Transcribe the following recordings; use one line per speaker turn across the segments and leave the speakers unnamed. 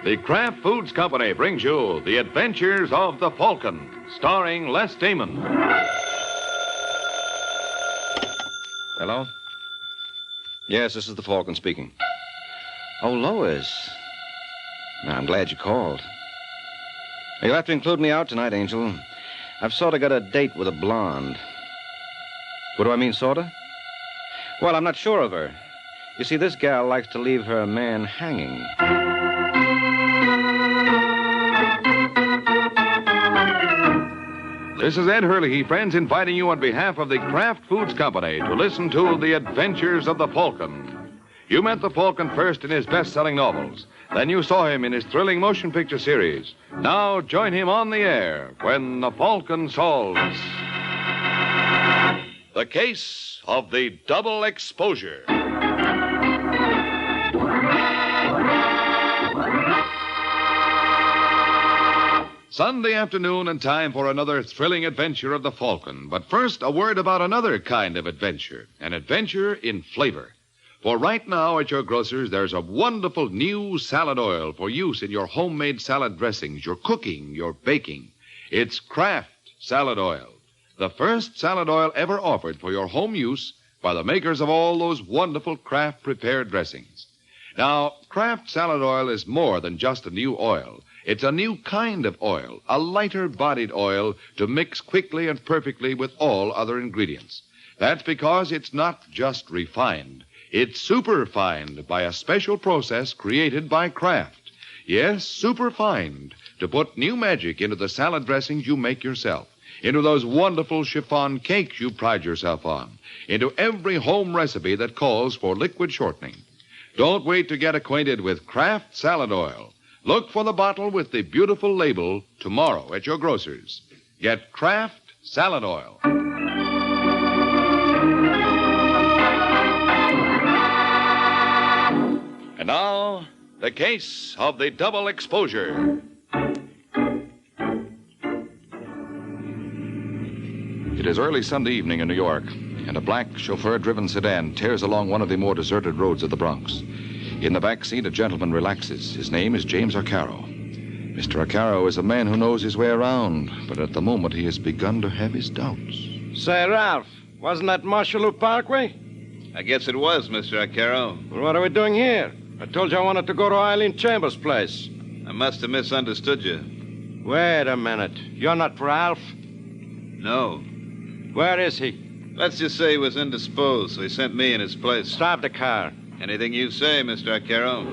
The Kraft Foods Company brings you The Adventures of the Falcon, starring Les Damon.
Hello? Yes, this is the Falcon speaking. Oh, Lois. I'm glad you called. You'll have to include me out tonight, Angel. I've sort of got a date with a blonde. What do I mean, sort of? Well, I'm not sure of her. You see, this gal likes to leave her man hanging.
This is Ed Hurley, friends, inviting you on behalf of the Kraft Foods Company to listen to The Adventures of the Falcon. You met the Falcon first in his best-selling novels. Then you saw him in his thrilling motion picture series. Now join him on the air when the Falcon solves the case of the double exposure. Sunday afternoon and time for another thrilling adventure of the Falcon. But first, a word about another kind of adventure. An adventure in flavor. For right now at your grocer's, there's a wonderful new salad oil for use in your homemade salad dressings, your cooking, your baking. It's Kraft Salad Oil. The first salad oil ever offered for your home use by the makers of all those wonderful Kraft prepared dressings. Now, Kraft Salad Oil is more than just a new oil. It's a new kind of oil, a lighter-bodied oil to mix quickly and perfectly with all other ingredients. That's because it's not just refined. It's superfined by a special process created by Kraft. Yes, superfined to put new magic into the salad dressings you make yourself, into those wonderful chiffon cakes you pride yourself on, into every home recipe that calls for liquid shortening. Don't wait to get acquainted with Kraft Salad Oil. Look for the bottle with the beautiful label tomorrow at your grocer's. Get Kraft Salad Oil. And now, the case of the double exposure. It is early Sunday evening in New York, and a black chauffeur-driven sedan tears along one of the more deserted roads of the Bronx. In the back seat, a gentleman relaxes. His name is James Arcaro. Mr. Arcaro is a man who knows his way around, but at the moment he has begun to have his doubts.
Say, Ralph, wasn't that Marshallou Parkway?
I guess it was, Mr. Arcaro.
Well, what are we doing here? I told you I wanted to go to Eileen Chambers' place.
I must have misunderstood you.
Wait a minute. You're not Ralph?
No.
Where is he?
Let's just say he was indisposed, so he sent me in his place.
Stop the car.
Anything you say, Mr. Arcaro.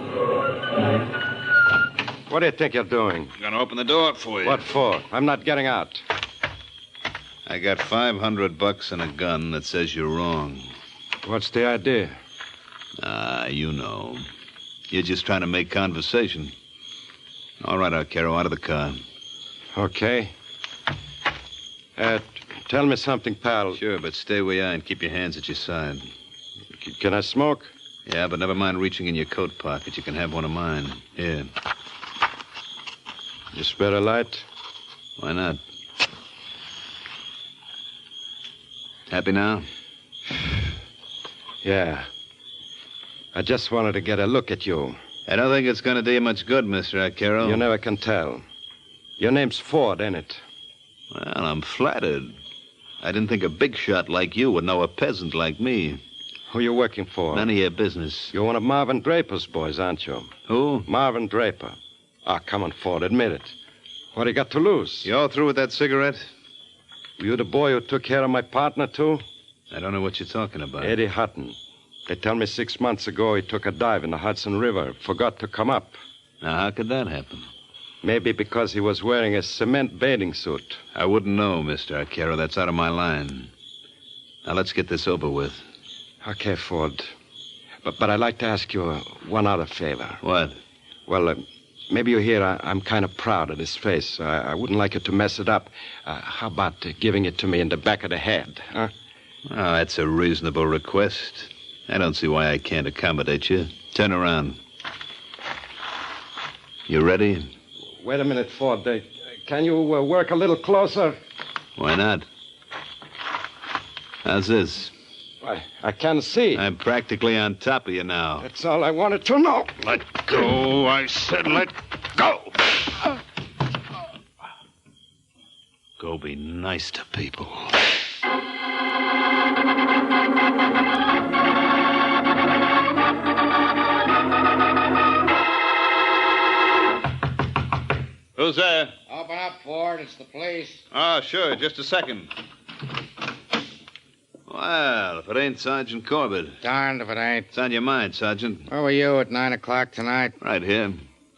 What do you think you're doing?
I'm going to open the door for you.
What for? I'm not getting out.
I got $500 and a gun that says you're wrong.
What's the idea?
You know. You're just trying to make conversation. All right, Arcaro, out of the car.
Okay. Tell me something, pal.
Sure, but stay where you are and keep your hands at your side.
Can I smoke?
Yeah, but never mind reaching in your coat pocket. You can have one of mine. Here.
You spare a light?
Why not? Happy now?
Yeah. I just wanted to get a look at you.
I don't think it's going to do you much good, Mr. Arcaro.
You never can tell. Your name's Ford, ain't it?
Well, I'm flattered. I didn't think a big shot like you would know a peasant like me.
Who you working for?
None of your business.
You're one of Marvin Draper's boys, aren't you?
Who?
Marvin Draper. Come on, Ford, admit it. What do you got to lose?
You all through with that cigarette?
Were you the boy who took care of my partner, too?
I don't know what you're talking about.
Eddie Hutton. They tell me 6 months ago he took a dive in the Hudson River, forgot to come up.
Now, how could that happen?
Maybe because he was wearing a cement bathing suit.
I wouldn't know, Mr. Arcaro. That's out of my line. Now, let's get this over with.
Okay, Ford. But I'd like to ask you one other favor.
What?
Well, maybe you hear I'm kind of proud of this face. I wouldn't like you to mess it up. How about giving it to me in the back of the head, huh?
Oh, that's a reasonable request. I don't see why I can't accommodate you. Turn around. You ready?
Wait a minute, Ford. Can you work a little closer?
Why not? How's this?
I can't see.
I'm practically on top of you now.
That's all I wanted to know.
Let go. I said let Go! Go be nice to people. Who's there?
Open up, Ford. It's the police.
Oh, sure. Just a second. Well, if it ain't Sergeant Corbett.
Darned if it ain't.
It's on your mind, Sergeant.
Where were you at 9 o'clock tonight?
Right here.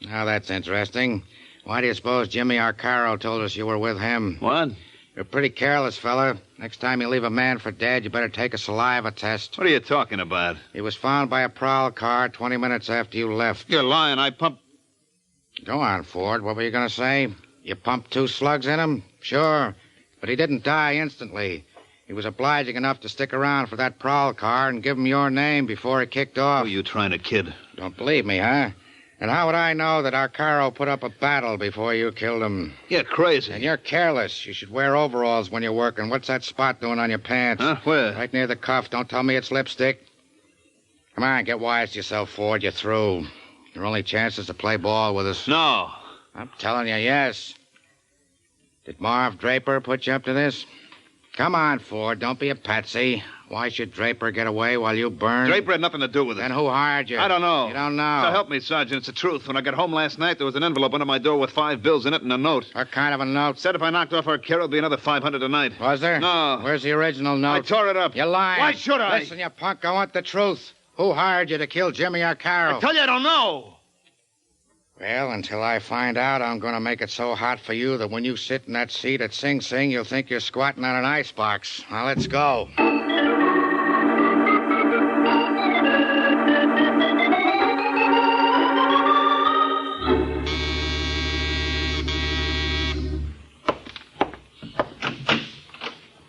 Now, that's interesting. Why do you suppose Jimmy Arcaro told us you were with him?
What?
You're pretty careless, fella. Next time you leave a man for dead, you better take a saliva test.
What are you talking about?
He was found by a prowl car 20 minutes after you left.
You're lying. I pumped...
Go on, Ford. What were you going to say? You pumped 2 slugs in him? Sure. But he didn't die instantly. He was obliging enough to stick around for that prowl car and give him your name before he kicked off.
Who are you trying to kid?
Don't believe me, huh? And how would I know that Arcaro put up a battle before you killed him?
You're crazy.
And you're careless. You should wear overalls when you're working. What's that spot doing on your pants?
Huh? Where?
Right near the cuff. Don't tell me it's lipstick. Come on, get wise to yourself, Ford. You're through. Your only chance is to play ball with us.
No.
I'm telling you, yes. Did Marv Draper put you up to this? Come on, Ford. Don't be a patsy. Why should Draper get away while you burn?
Draper had nothing to do with it.
Then who hired you?
I don't know.
You don't know?
So help me, Sergeant. It's the truth. When I got home last night, there was an envelope under my door with 5 bills in it and a note.
What kind of a note?
Said if I knocked off Arcaro, it'd be another 500 a night.
Was there?
No.
Where's the original note?
I tore it up.
You're lying.
Why should I?
Listen, you punk. I want the truth. Who hired you to kill Jimmy Arcaro?
I tell you, I don't know.
Well, until I find out, I'm going to make it so hot for you that when you sit in that seat at Sing Sing, you'll think you're squatting on an icebox. Now, let's go.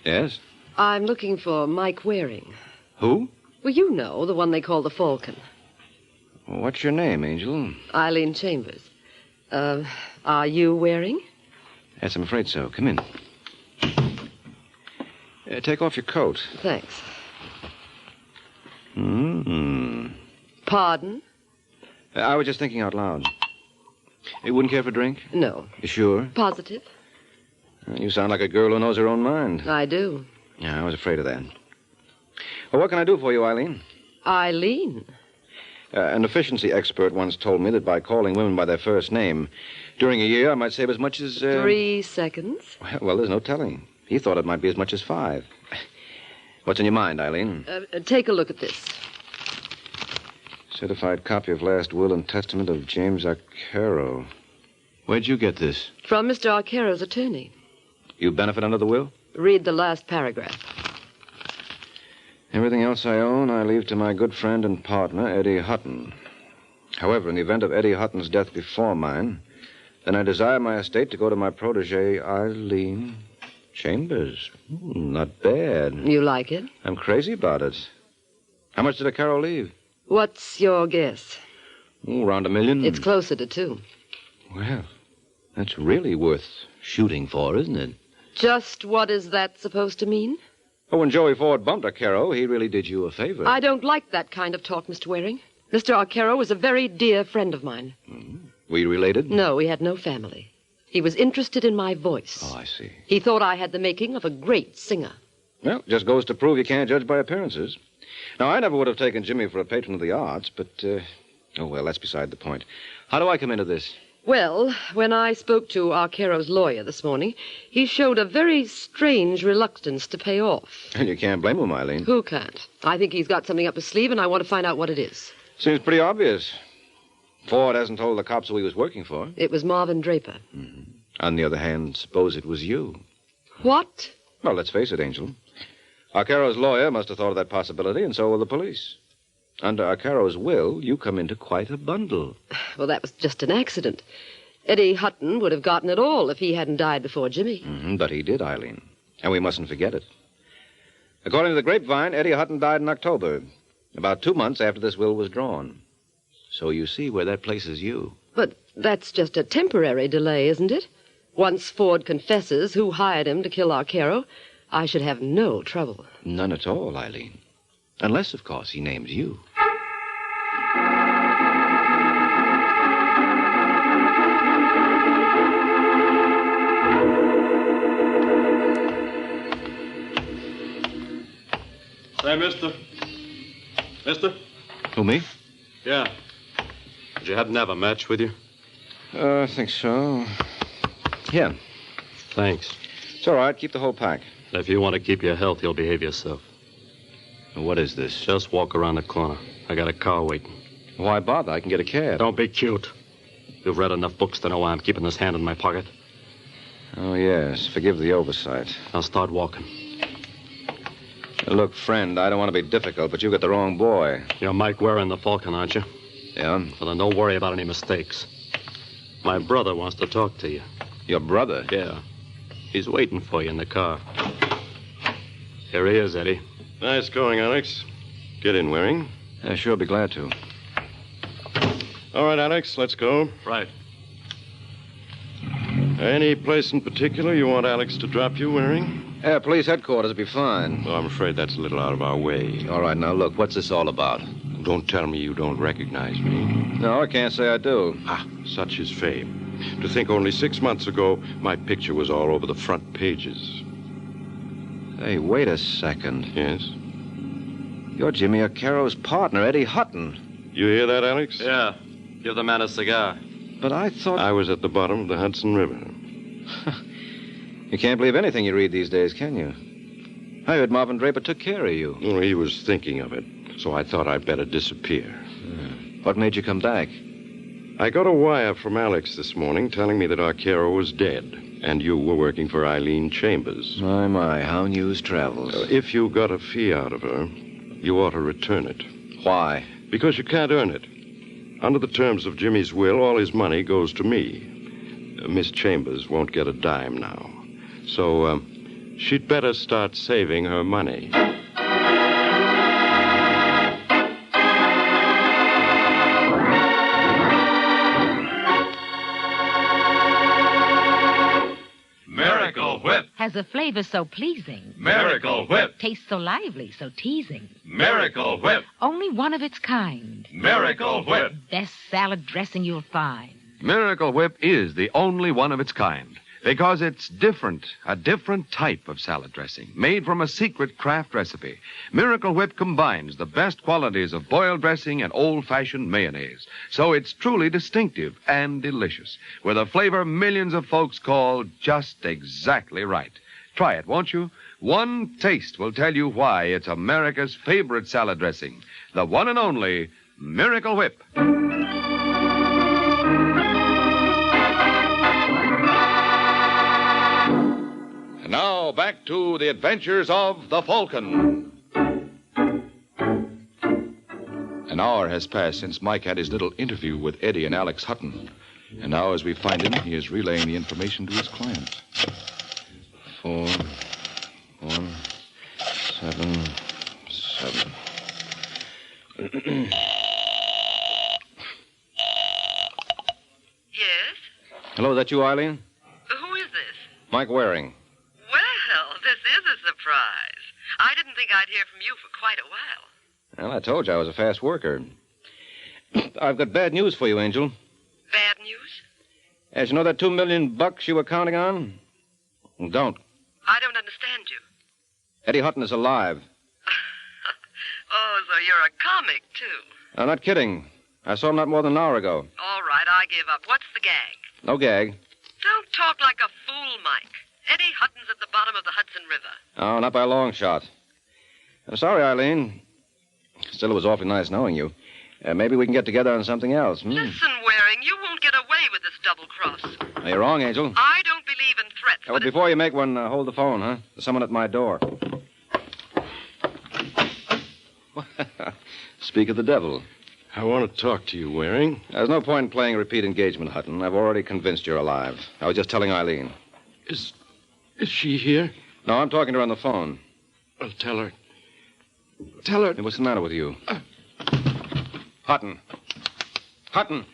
Yes?
I'm looking for Mike Waring.
Who?
Well, you know, the one they call the Falcon.
What's your name, Angel?
Eileen Chambers. Are you Waring?
Yes, I'm afraid so. Come in. Take off your coat.
Thanks.
Mm-hmm.
Pardon?
I was just thinking out loud. You wouldn't care for a drink?
No.
You sure?
Positive?
You sound like a girl who knows her own mind.
I do.
Yeah, I was afraid of that. Well, what can I do for you, Eileen?
Eileen?
An efficiency expert once told me that by calling women by their first name, during a year I might save as much as...
3 seconds.
Well, there's no telling. He thought it might be as much as 5. What's in your mind, Eileen?
Take a look at this.
Certified copy of last will and testament of James Arcaro. Where'd you get this?
From Mr. Arcaro's attorney.
You benefit under the will?
Read the last paragraph.
Everything else I own, I leave to my good friend and partner, Eddie Hutton. However, in the event of Eddie Hutton's death before mine, then I desire my estate to go to my protege, Eileen Chambers. Not bad.
You like it?
I'm crazy about it. How much did Arcaro leave?
What's your guess?
Around $1 million.
It's closer to 2.
Well, that's really worth shooting for, isn't it?
Just what is that supposed to mean?
Oh, when Joey Ford bumped Arcaro, he really did you a favor.
I don't like that kind of talk, Mr. Waring. Mr. Arcaro was a very dear friend of mine.
Were you related?
No, we had no family. He was interested in my voice.
Oh, I see.
He thought I had the making of a great singer.
Well, just goes to prove you can't judge by appearances. Now, I never would have taken Jimmy for a patron of the arts, but, oh, well, that's beside the point. How do I come into this?
Well, when I spoke to Arcaro's lawyer this morning, he showed a very strange reluctance to pay off.
And you can't blame him, Eileen.
Who can't? I think he's got something up his sleeve, and I want to find out what it is.
Seems pretty obvious. Ford hasn't told the cops who he was working for.
It was Marvin Draper.
Mm-hmm. On the other hand, suppose it was you.
What?
Well, let's face it, Angel. Arcaro's lawyer must have thought of that possibility, and so will the police. Under Arcaro's will, you come into quite a bundle.
Well, that was just an accident. Eddie Hutton would have gotten it all if he hadn't died before Jimmy.
Mm-hmm, but he did, Eileen. And we mustn't forget it. According to the grapevine, Eddie Hutton died in October, about 2 months after this will was drawn. So you see where that places you.
But that's just a temporary delay, isn't it? Once Ford confesses who hired him to kill Arcaro, I should have no trouble.
None at all, Eileen. Unless, of course, he names you.
Hey, mister. Mister?
Who, me?
Yeah. Did you happen to have a match with you?
I think so. Here.
Thanks.
It's all right. Keep the whole pack.
If you want to keep your health, you'll behave yourself.
What is this?
Just walk around the corner. I got a car waiting.
Why bother? I can get a cab.
Don't be cute. You've read enough books to know why I'm keeping this hand in my pocket.
Oh, yes. Forgive the oversight.
I'll start walking.
Look, friend, I don't want to be difficult, but you got the wrong boy.
You're Mike Ware the Falcon, aren't you?
Yeah?
Well, then don't worry about any mistakes. My brother wants to talk to you.
Your brother?
Yeah. He's waiting for you in the car. Here he is, Eddie.
Nice going, Alex. Get in, Waring.
Yeah, sure, be glad to.
All right, Alex, let's go.
Right.
Any place in particular you want Alex to drop you, Waring?
Yeah, police headquarters will be fine.
Well, I'm afraid that's a little out of our way.
All right, now look, what's this all about?
Don't tell me you don't recognize me.
No, I can't say I do.
Ah, such is fame. To think only 6 months ago, my picture was all over the front pages.
Hey, wait a second.
Yes?
You're Jimmy O'Carroll's partner, Eddie Hutton.
You hear that, Alex?
Yeah. Give the man a cigar.
But I thought...
I was at the bottom of the Hudson River.
You can't believe anything you read these days, can you? I heard Marvin Draper took care of you.
Well, he was thinking of it, so I thought I'd better disappear.
What made you come back?
I got a wire from Alex this morning telling me that Arcaro was dead, and you were working for Eileen Chambers.
My, how news travels.
If you got a fee out of her, you ought to return it.
Why?
Because you can't earn it. Under the terms of Jimmy's will, all his money goes to me. Miss Chambers won't get a dime now. So, she'd better start saving her money.
Miracle Whip!
Has a flavor so pleasing.
Miracle Whip!
Tastes so lively, so teasing.
Miracle Whip!
Only one of its kind.
Miracle Whip!
Best salad dressing you'll find.
Miracle Whip is the only one of its kind because it's different, a different type of salad dressing made from a secret craft recipe. Miracle Whip combines the best qualities of boiled dressing and old-fashioned mayonnaise, so it's truly distinctive and delicious, with a flavor millions of folks call just exactly right. Try it, won't you? One taste will tell you why it's America's favorite salad dressing, the one and only Miracle Whip. And now, back to the adventures of the Falcon. An hour has passed since Mike had his little interview with Eddie and Alex Hutton. And now, as we find him, he is relaying the information to his client.
4, 1, 7, 7.
Yes?
Hello, is that you, Eileen?
Who is this?
Mike Waring.
Well, this is a surprise. I didn't think I'd hear from you for quite a while.
Well, I told you I was a fast worker. I've got bad news for you, Angel.
Bad news?
As you know that $2 million you were counting on? Don't.
I don't understand you.
Eddie Hutton is alive.
Oh, so you're a comic, too.
I'm not kidding. I saw him not more than an hour ago.
All right, I give up. What's the gag?
No gag.
Don't talk like a fool, Mike. Eddie Hutton's at the bottom of the Hudson River.
Oh, not by a long shot. I'm sorry, Eileen. Still, it was awfully nice knowing you. Maybe we can get together on something else.
Listen, Waring, you won't get away with this double cross.
No, you're wrong, Angel.
I don't believe in threats.
Well, before you make one, hold the phone, huh? There's someone at my door. Speak of the devil.
I want to talk to you, Waring.
There's no point in playing a repeat engagement, Hutton. I've already convinced you're alive. I was just telling Eileen.
Is she here?
No, I'm talking to her on the phone.
Well, tell her. Tell her.
Hey, what's the matter with you? Hutton. Hutton.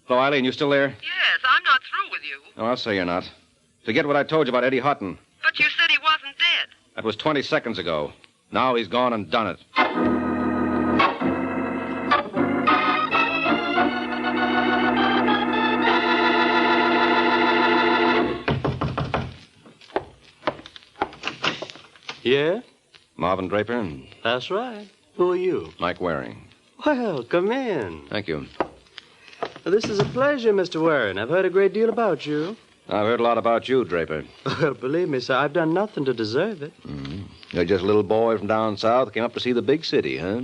Hello, Eileen, you still there?
Yes, I'm not through with you.
Oh, I'll say you're not. Forget what I told you about Eddie Hutton.
But you said he wasn't dead.
That was 20 seconds ago. Now he's gone and done it.
Yeah?
Marvin Draper?
That's right. Who are you?
Mike Waring.
Well, come in.
Thank you.
This is a pleasure, Mr. Warren. I've heard a great deal about you.
I've heard a lot about you, Draper.
Well, believe me, sir, I've done nothing to deserve it.
You're just a little boy from down south, came up to see the big city, huh?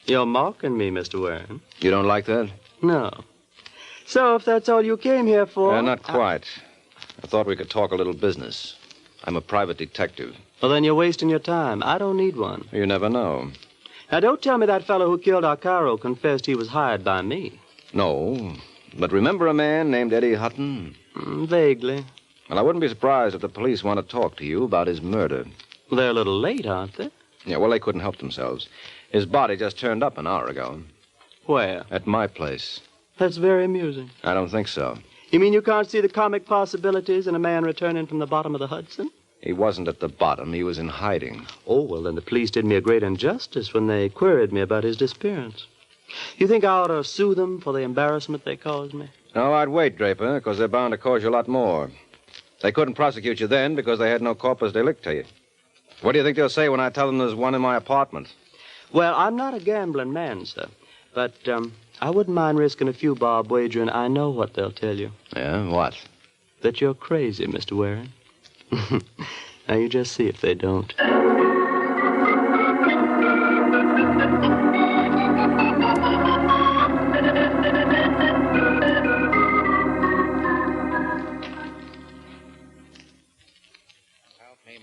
You're mocking me, Mr. Warren.
You don't like that?
No. So, if that's all you came here for...
Not quite. I thought we could talk a little business. I'm a private detective.
Well, then you're wasting your time. I don't need one.
You never know.
Now, don't tell me that fellow who killed our Cairo confessed he was hired by me.
No, but remember a man named Eddie Hutton?
Vaguely.
Well, I wouldn't be surprised if the police want to talk to you about his murder.
Well, they're a little late, aren't they?
Yeah, well, they couldn't help themselves. His body just turned up an hour ago.
Where?
At my place.
That's very amusing.
I don't think so.
You mean you can't see the comic possibilities in a man returning from the bottom of the Hudson?
He wasn't at the bottom. He was in hiding.
Oh, well, then the police did me a great injustice when they queried me about his disappearance. You think I ought to sue them for the embarrassment they caused me?
No, I'd wait, Draper, because they're bound to cause you a lot more. They couldn't prosecute you then because they had no corpus delicti. What do you think they'll say when I tell them there's one in my apartment?
Well, I'm not a gambling man, sir. But I wouldn't mind risking a few bob wagering I know what they'll tell you.
Yeah, what?
That you're crazy, Mr. Waring. Now, you just see if they don't.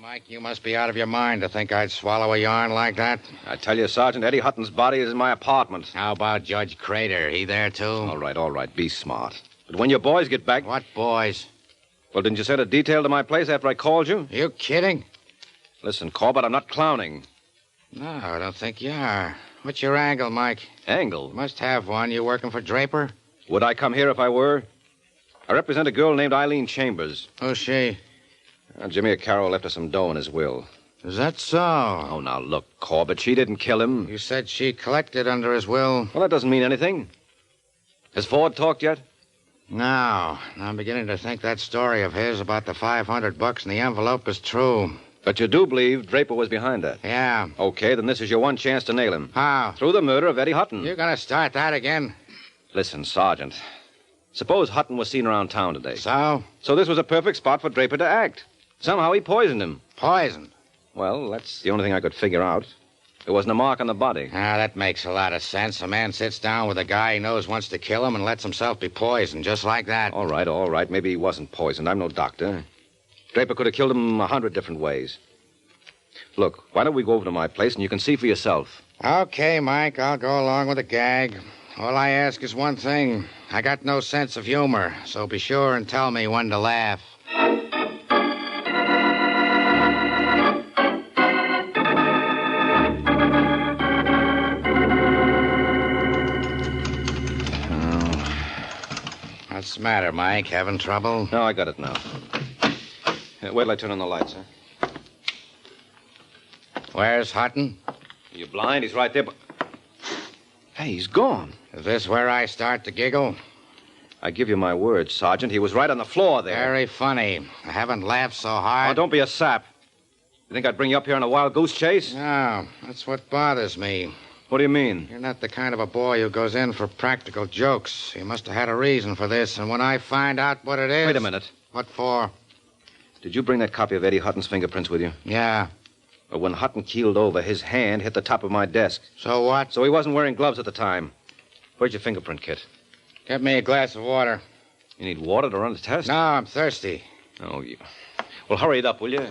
Mike, you must be out of your mind to think I'd swallow a yarn like that.
I tell you, Sergeant, Eddie Hutton's body is in my apartment.
How about Judge Kroeger? He there, too?
All right. Be smart. But when your boys get back...
What boys?
Well, didn't you send a detail to my place after I called you?
You kidding?
Listen, Corbett, I'm not clowning.
No, I don't think you are. What's your angle, Mike?
Angle?
You must have one. You working for Draper?
Would I come here if I were? I represent a girl named Eileen Chambers.
Who's she?
Jimmy O'Carroll left her some dough in his will.
Is that so?
Oh, now, look, Corbett, she didn't kill him.
You said she collected under his will.
Well, that doesn't mean anything. Has Ford talked yet?
No. I'm beginning to think that story of his about the $500 in the envelope is true.
But you do believe Draper was behind that?
Yeah.
Okay, then this is your one chance to nail him.
How?
Through the murder of Eddie Hutton.
You're going to start that again?
Listen, Sergeant. Suppose Hutton was seen around town today.
So?
So this was a perfect spot for Draper to act. Somehow he poisoned him.
Poison?
Well, that's the only thing I could figure out. There wasn't a mark on the body.
Ah, that makes a lot of sense. A man sits down with a guy he knows wants to kill him and lets himself be poisoned, just like that.
All right. Maybe he wasn't poisoned. I'm no doctor. Draper could have killed him 100 different ways. Look, why don't we go over to my place and you can see for yourself?
Okay, Mike, I'll go along with the gag. All I ask is one thing. I got no sense of humor, so be sure and tell me when to laugh. What's the matter, Mike? Having trouble?
No, I got it now. Wait till I turn on the lights, huh?
Where's Hutton?
You blind? He's right there, but... Hey, he's gone.
Is this where I start to giggle?
I give you my word, Sergeant. He was right on the floor there.
Very funny. I haven't laughed so hard.
Oh, don't be a sap. You think I'd bring you up here on a wild goose chase?
No, that's what bothers me.
What do you mean?
You're not the kind of a boy who goes in for practical jokes. You must have had a reason for this, and when I find out what it is...
Wait a minute.
What for?
Did you bring that copy of Eddie Hutton's fingerprints with you?
Yeah.
Well, when Hutton keeled over, his hand hit the top of my desk.
So what?
So he wasn't wearing gloves at the time. Where's your fingerprint kit?
Get me a glass of water.
You need water to run the test?
No, I'm thirsty.
Oh, you... Well, hurry it up, will you?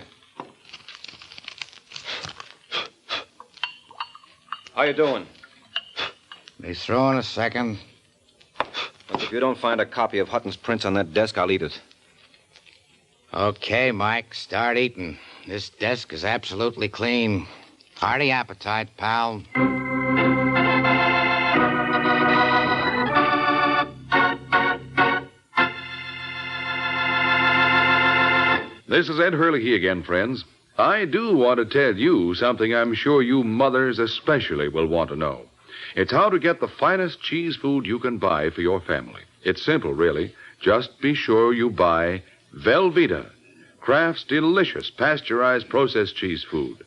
How you doing?
Be through in a second.
Look, if you don't find a copy of Hutton's prints on that desk, I'll eat it.
Okay, Mike, start eating. This desk is absolutely clean. Hearty appetite, pal.
This is Ed Hurley again, friends. I do want to tell you something I'm sure you mothers especially will want to know. It's how to get the finest cheese food you can buy for your family. It's simple, really. Just be sure you buy Velveeta, Kraft's delicious pasteurized processed cheese food.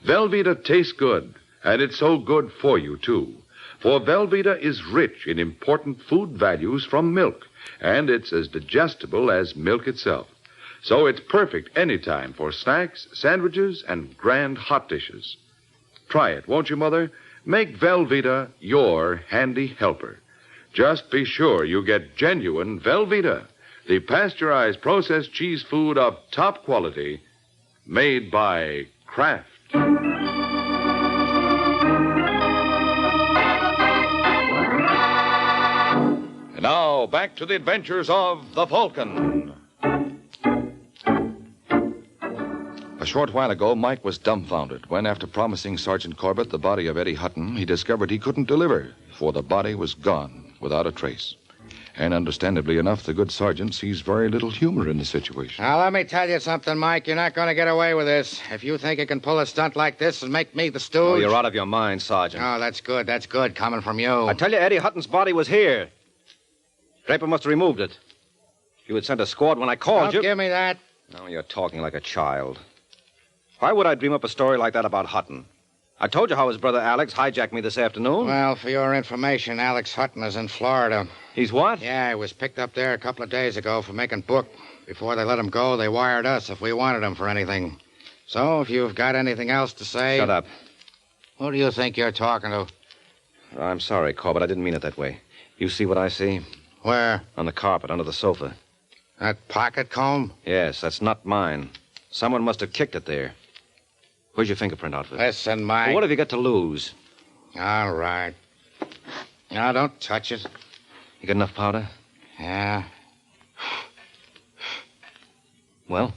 Velveeta tastes good, and it's so good for you, too. For Velveeta is rich in important food values from milk, and it's as digestible as milk itself. So it's perfect anytime for snacks, sandwiches, and grand hot dishes. Try it, won't you, Mother? Make Velveeta your handy helper. Just be sure you get genuine Velveeta, the pasteurized processed cheese food of top quality, made by Kraft. And now, back to the adventures of the Falcon. A short while ago, Mike was dumbfounded when, after promising Sergeant Corbett the body of Eddie Hutton, he discovered he couldn't deliver, for the body was gone without a trace. And understandably enough, the good sergeant sees very little humor in the situation.
Now, let me tell you something, Mike. You're not going to get away with this. If you think you can pull a stunt like this and make me the stooge...
Oh, you're out of your mind, Sergeant.
Oh, that's good. That's good, coming from you.
I tell you, Eddie Hutton's body was here. Draper must have removed it. You had sent a squad when I called you.
Don't give me that.
Now you're talking like a child. Why would I dream up a story like that about Hutton? I told you how his brother Alex hijacked me this afternoon.
Well, for your information, Alex Hutton is in Florida.
He's what?
Yeah, he was picked up there a couple of days ago for making book. Before they let him go, they wired us if we wanted him for anything. So, if you've got anything else to say...
Shut up.
Who do you think you're talking to?
I'm sorry, Corbett. I didn't mean it that way. You see what I see?
Where?
On the carpet, under the sofa.
That pocket comb?
Yes, that's not mine. Someone must have kicked it there. Where's your fingerprint outfit?
Listen, Mike.
Well, what have you got to lose?
All right. Now, don't touch it.
You got enough powder?
Yeah.
Well?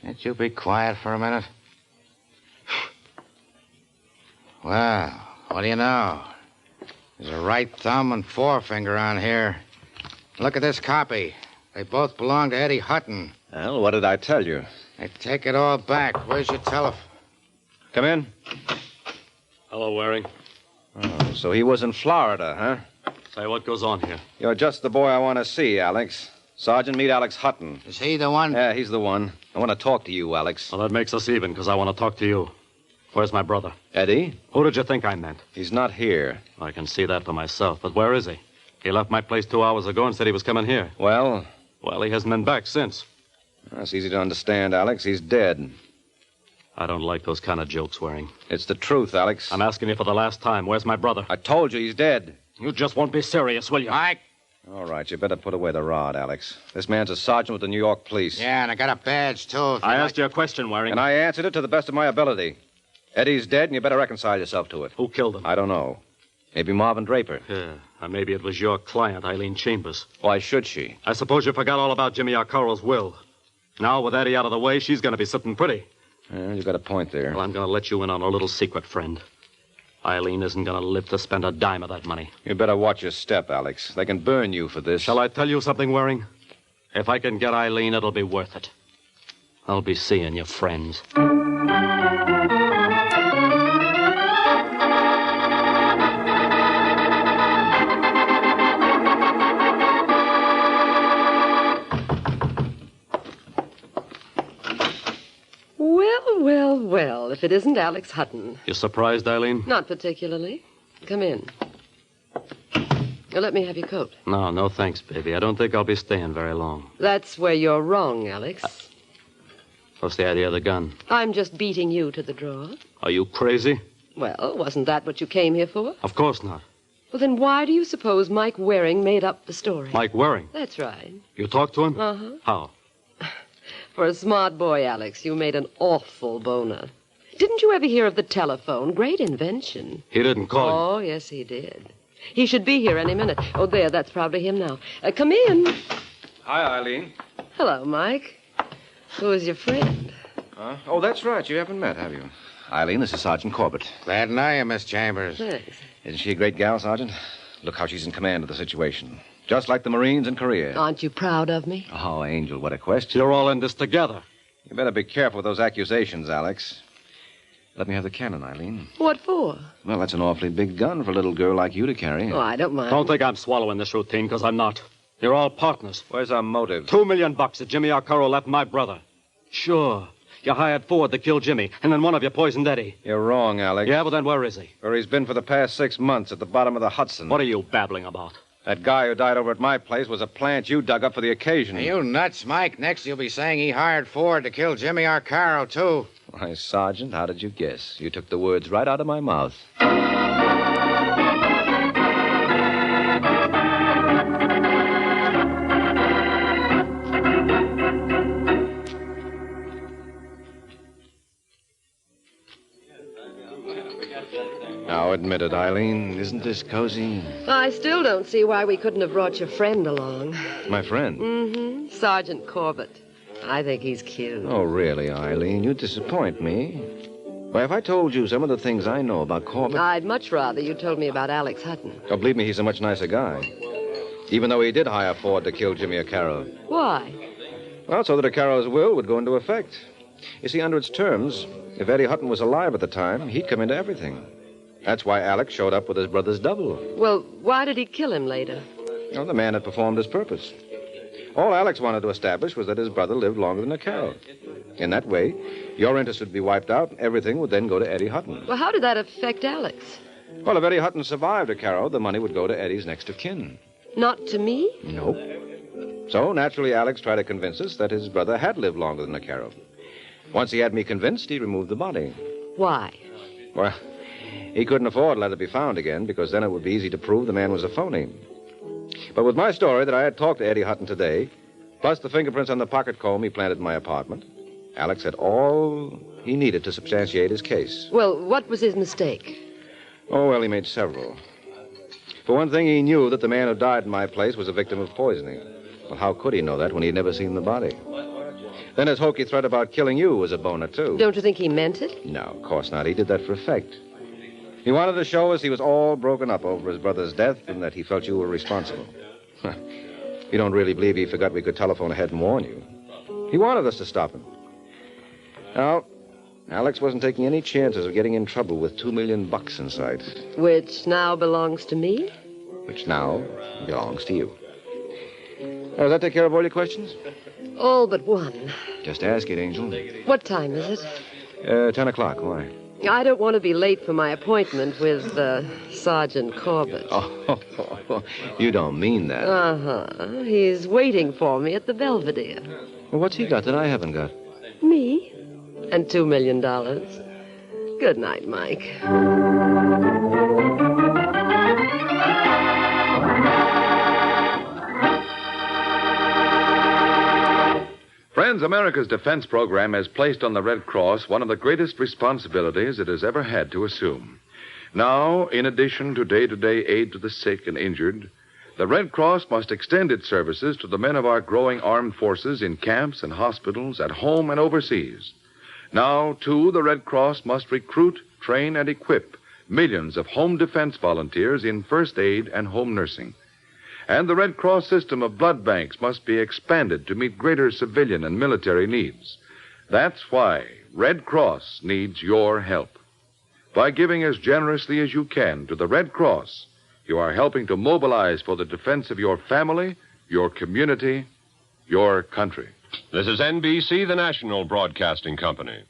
Can't you be quiet for a minute? Well, what do you know? There's a right thumb and forefinger on here. Look at this copy. They both belong to Eddie Hutton.
Well, what did I tell you?
I take it all back. Where's your telephone?
Come in.
Hello, Waring.
Oh, so he was in Florida, huh?
Say, what goes on here?
You're just the boy I want to see, Alex. Sergeant, meet Alex Hutton.
Is he the one?
Yeah, he's the one. I want to talk to you, Alex.
Well, that makes us even, because I want to talk to you. Where's my brother?
Eddie?
Who did you think I meant?
He's not here.
I can see that for myself, but where is he? He left my place 2 hours ago and said he was coming here.
Well?
Well, he hasn't been back since.
That's easy to understand, Alex. He's dead.
I don't like those kind of jokes, Waring.
It's the truth, Alex.
I'm asking you for the last time. Where's my brother?
I told you he's dead.
You just won't be serious, will you?
Mike?
All right, you better put away the rod, Alex. This man's a sergeant with the New York police.
Yeah, and I got a badge, too.
I asked you a question, Waring.
And I answered it to the best of my ability. Eddie's dead, and you better reconcile yourself to it.
Who killed him?
I don't know. Maybe Marvin Draper.
Yeah, or maybe it was your client, Eileen Chambers.
Why should she?
I suppose you forgot all about Jimmy Arcaro's will. Now, with Eddie out of the way, she's going to be sitting pretty.
Well, you got a point there.
Well, I'm going to let you in on a little secret, friend. Eileen isn't going to live to spend a dime of that money.
You better watch your step, Alex. They can burn you for this.
Shall I tell you something, Waring? If I can get Eileen, it'll be worth it. I'll be seeing your friends.
Well, if it isn't Alex Hutton.
You surprised, Eileen?
Not particularly. Come in. Now, let me have your coat.
No thanks, baby. I don't think I'll be staying very long.
That's where you're wrong, Alex.
What's the idea of the gun?
I'm just beating you to the draw.
Are you crazy?
Well, wasn't that what you came here for?
Of course not.
Well, then why do you suppose Mike Waring made up the story?
Mike Waring?
That's right.
You talked to him?
Uh-huh.
How?
For a smart boy, Alex, you made an awful boner. Didn't you ever hear of the telephone? Great invention.
He didn't call you.
Oh, yes, he did. He should be here any minute. Oh, there, that's probably him now. Come in.
Hi, Eileen.
Hello, Mike. Who is your friend?
Huh? Oh, that's right. You haven't met, have you? Eileen, this is Sergeant Corbett.
Glad to know you, Miss Chambers.
Thanks.
Isn't she a great gal, Sergeant? Look how she's in command of the situation. Just like the Marines in Korea.
Aren't you proud of me?
Oh, Angel, what a question.
You're all in this together.
You better be careful with those accusations, Alex. Let me have the cannon, Eileen.
What for?
Well, that's an awfully big gun for a little girl like you to carry.
Oh, I don't mind.
Don't think I'm swallowing this routine, because I'm not. You're all partners.
Where's our motive?
$2 million that Jimmy Arcaro left my brother. Sure. You hired Ford to kill Jimmy, and then one of you poisoned Eddie.
You're wrong, Alex.
Yeah, well, then where is he?
Where he's been for the past 6 months, at the bottom of the Hudson.
What are you babbling about?
That guy who died over at my place was a plant you dug up for the occasion.
Are you nuts, Mike? Next you'll be saying he hired Ford to kill Jimmy Arcaro, too.
Why, Sergeant, how did you guess? You took the words right out of my mouth. Now, admit it, Eileen. Isn't this cozy?
I still don't see why we couldn't have brought your friend along.
My friend?
Mm-hmm. Sergeant Corbett. I think he's cute.
Oh, really, Eileen? You disappoint me. Why, if I told you some of the things I know about Corbett...
I'd much rather you told me about Alex Hutton.
Oh, believe me, he's a much nicer guy. Even though he did hire Ford to kill Jimmy Arcaro.
Why?
Well, so that Arcaro's will would go into effect. You see, under its terms, if Eddie Hutton was alive at the time, he'd come into everything. That's why Alex showed up with his brother's double.
Well, why did he kill him later?
Well, the man had performed his purpose. All Alex wanted to establish was that his brother lived longer than Arcaro. In that way, your interest would be wiped out, and everything would then go to Eddie Hutton.
Well, how did that affect Alex?
Well, if Eddie Hutton survived Arcaro, the money would go to Eddie's next of kin.
Not to me?
Nope. So, naturally, Alex tried to convince us that his brother had lived longer than Arcaro. Once he had me convinced, he removed the body.
Why?
Well, he couldn't afford to let it be found again, because then it would be easy to prove the man was a phony. But with my story that I had talked to Eddie Hutton today, plus the fingerprints on the pocket comb he planted in my apartment, Alex had all he needed to substantiate his case.
Well, what was his mistake?
Oh, well, he made several. For one thing, he knew that the man who died in my place was a victim of poisoning. Well, how could he know that when he'd never seen the body? Then his hokey threat about killing you was a boner, too.
Don't you think he meant it?
No, of course not. He did that for effect. He wanted to show us he was all broken up over his brother's death and that he felt you were responsible. You don't really believe he forgot we could telephone ahead and warn you. He wanted us to stop him. Now, Alex wasn't taking any chances of getting in trouble with $2 million in sight.
Which now belongs to me?
Which now belongs to you. Does that take care of all your questions?
All but one.
Just ask it, Angel.
What time is it?
10 o'clock. Why?
I don't want to be late for my appointment with Sergeant Corbett.
Oh, you don't mean that.
Uh-huh. He's waiting for me at the Belvedere.
Well, what's he got that I haven't got?
Me? And $2 million. Good night, Mike.
Friends, America's defense program has placed on the Red Cross one of the greatest responsibilities it has ever had to assume. Now, in addition to day-to-day aid to the sick and injured, the Red Cross must extend its services to the men of our growing armed forces in camps and hospitals, at home and overseas. Now, too, the Red Cross must recruit, train, and equip millions of home defense volunteers in first aid and home nursing. And the Red Cross system of blood banks must be expanded to meet greater civilian and military needs. That's why Red Cross needs your help. By giving as generously as you can to the Red Cross, you are helping to mobilize for the defense of your family, your community, your country.
This is NBC, the national broadcasting company.